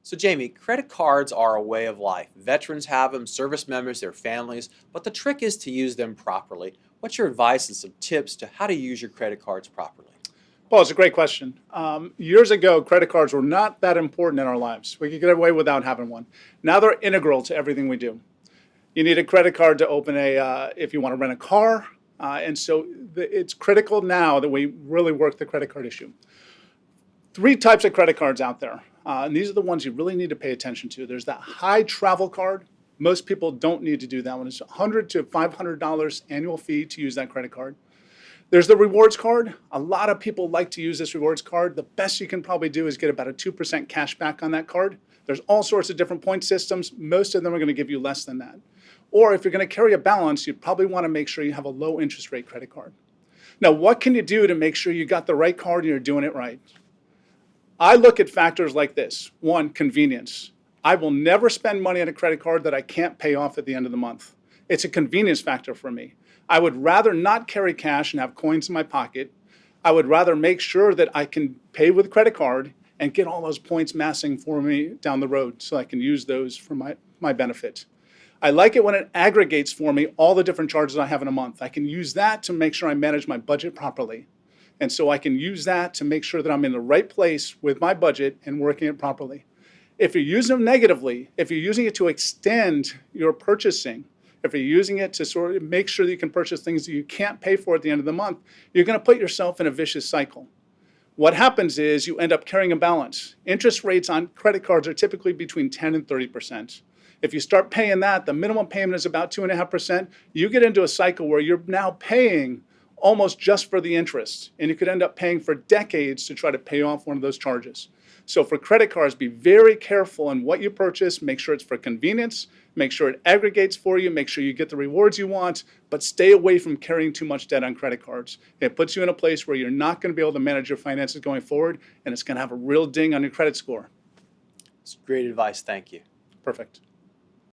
So, Jamie, credit cards are a way of life. Veterans have them, service members, their families, but the trick is to use them properly. What's your advice and some tips to how to use your credit cards properly? Well, it's a great question. Years ago, credit cards were not that important in our lives. We could get away without having one. Now they're integral to everything we do. You need a credit card to open if you want to rent a car. It's critical now that we really work the credit card issue. Three types of credit cards out there. And these are the ones you really need to pay attention to. There's that high travel card. Most people don't need to do that one. It's $100 to $500 annual fee to use that credit card. There's the rewards card. A lot of people like to use this rewards card. The best you can probably do is get about a 2% cash back on that card. There's all sorts of different point systems. Most of them are going to give you less than that. Or if you're going to carry a balance, you probably want to make sure you have a low interest rate credit card. Now, what can you do to make sure you got the right card and you're doing it right? I look at factors like this. One, convenience. I will never spend money on a credit card that I can't pay off at the end of the month. It's a convenience factor for me. I would rather not carry cash and have coins in my pocket. I would rather make sure that I can pay with a credit card and get all those points massing for me down the road so I can use those for my benefit. I like it when it aggregates for me all the different charges I have in a month. I can use that to make sure I manage my budget properly. And so I can use that to make sure that I'm in the right place with my budget and working it properly. If you're using them negatively, if you're using it to extend your purchasing, if you're using it to sort of make sure that you can purchase things that you can't pay for at the end of the month, you're going to put yourself in a vicious cycle. What happens is you end up carrying a balance. Interest rates on credit cards are typically between 10 and 30%. If you start paying that, the minimum payment is about 2.5%. You get into a cycle where you're now paying almost just for the interest, and you could end up paying for decades to try to pay off one of those charges. So for credit cards, be very careful in what you purchase. Make sure it's for convenience. Make sure it aggregates for you. Make sure you get the rewards you want, but stay away from carrying too much debt on credit cards. It puts you in a place where you're not going to be able to manage your finances going forward, and it's going to have a real ding on your credit score. It's great advice. Thank you. Perfect.